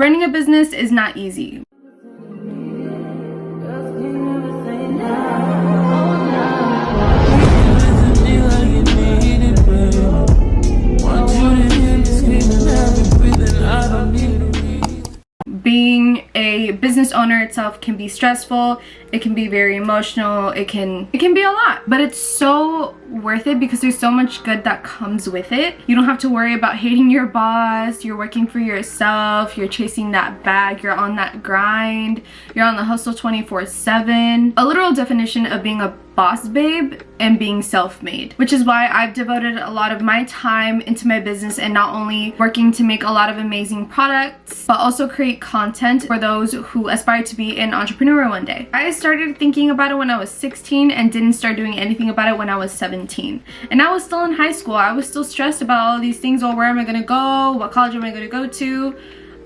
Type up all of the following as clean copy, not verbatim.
Running a business is not easy. Being a business owner itself can be stressful, it can be very emotional, it can be a lot, but it's so worth it because there's so much good that comes with it. You don't have to worry about hating your boss, you're working for yourself, you're chasing that bag, you're on that grind, you're on the hustle 24/7. A literal definition of being a boss babe and being self-made, which is why I've devoted a lot of my time into my business and not only working to make a lot of amazing products, but also create content for those who aspire to be an entrepreneur one day. I started thinking about it when I was 16 and didn't start doing anything about it when I was 17. And I was still in high school. I was still stressed about all these things. Oh, where am I gonna go? What college am I gonna go to?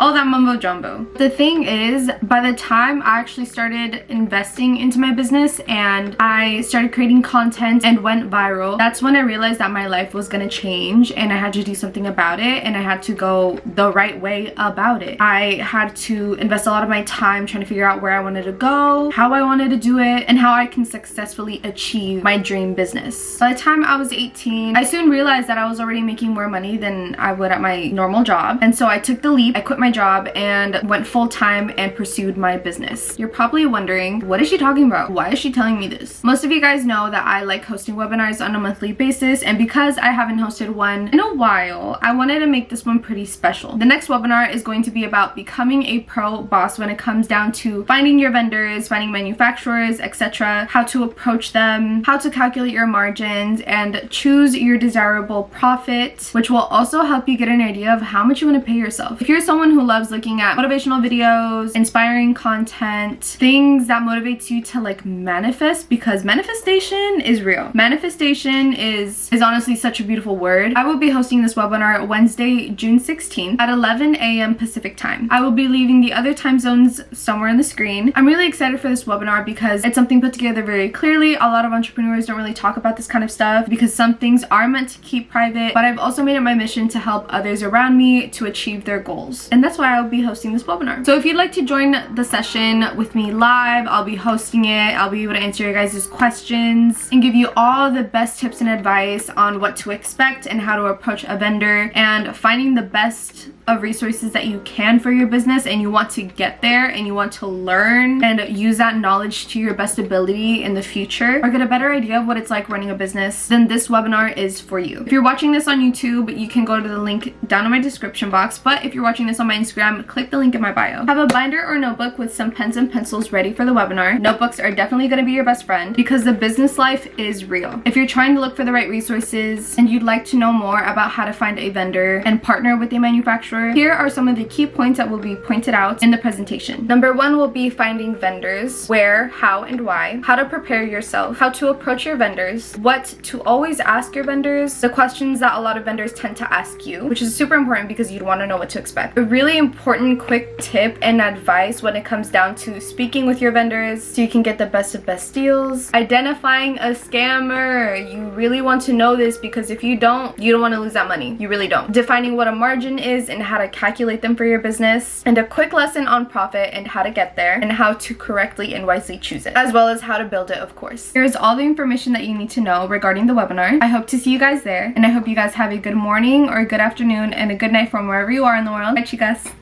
All that mumbo jumbo. The thing is, by the time I actually started investing into my business and I started creating content and went viral, that's when I realized that my life was gonna change and I had to do something about it, and I had to go the right way about it. I had to invest a lot of my time trying to figure out where I wanted to go, how I wanted to do it, and how I can successfully achieve my dream business. By the time I was 18, I soon realized that I was already making more money than I would at my normal job, and so I took the leap. I quit my job and went full-time and pursued my business. You're probably wondering, what is she talking about? Why is she telling me this? Most of you guys know that I like hosting webinars on a monthly basis, and because I haven't hosted one in a while, I wanted to make this one pretty special. The next webinar is going to be about becoming a pro boss when it comes down to finding your vendors, finding manufacturers, etc., how to approach them, how to calculate your margins, and choose your desirable profit, which will also help you get an idea of how much you want to pay yourself. If you're someone who loves looking at motivational videos, inspiring content, things that motivates you to like manifest, because manifestation is real. Manifestation is honestly such a beautiful word. I will be hosting this webinar Wednesday, June 16th at 11 a.m. Pacific time. I will be leaving the other time zones somewhere on the screen. I'm really excited for this webinar because it's something put together very clearly. A lot of entrepreneurs don't really talk about this kind of stuff because some things are meant to keep private, but I've also made it my mission to help others around me to achieve their goals. And that's why I'll be hosting this webinar. So if you'd like to join the session with me live, I'll be hosting it. I'll be able to answer your guys' questions and give you all the best tips and advice on what to expect and how to approach a vendor and finding the best of resources that you can for your business, and you want to get there and you want to learn and use that knowledge to your best ability in the future, or get a better idea of what it's like running a business, then this webinar is for you. If you're watching this on YouTube, you can go to the link down in my description box, but if you're watching this on my Instagram, click the link in my bio. Have a binder or notebook with some pens and pencils ready for the webinar. Notebooks are definitely going to be your best friend because the business life is real. If you're trying to look for the right resources and you'd like to know more about how to find a vendor and partner with a manufacturer, here are some of the key points that will be pointed out in the presentation. Number one will be finding vendors, where, how, and why, how to prepare yourself, how to approach your vendors, what to always ask your vendors, the questions that a lot of vendors tend to ask you, which is super important because you'd want to know what to expect. A really important quick tip and advice when it comes down to speaking with your vendors so you can get the best of best deals. Identifying a scammer. You really want to know this because if you don't want to lose that money. You really don't. Defining what a margin is and how to calculate them for your business, and a quick lesson on profit and how to get there and how to correctly and wisely choose it, as well as how to build it, of course. Here's all the information that you need to know regarding the webinar. I hope to see you guys there, and I hope you guys have a good morning or a good afternoon and a good night from wherever you are in the world. Bye, chicas.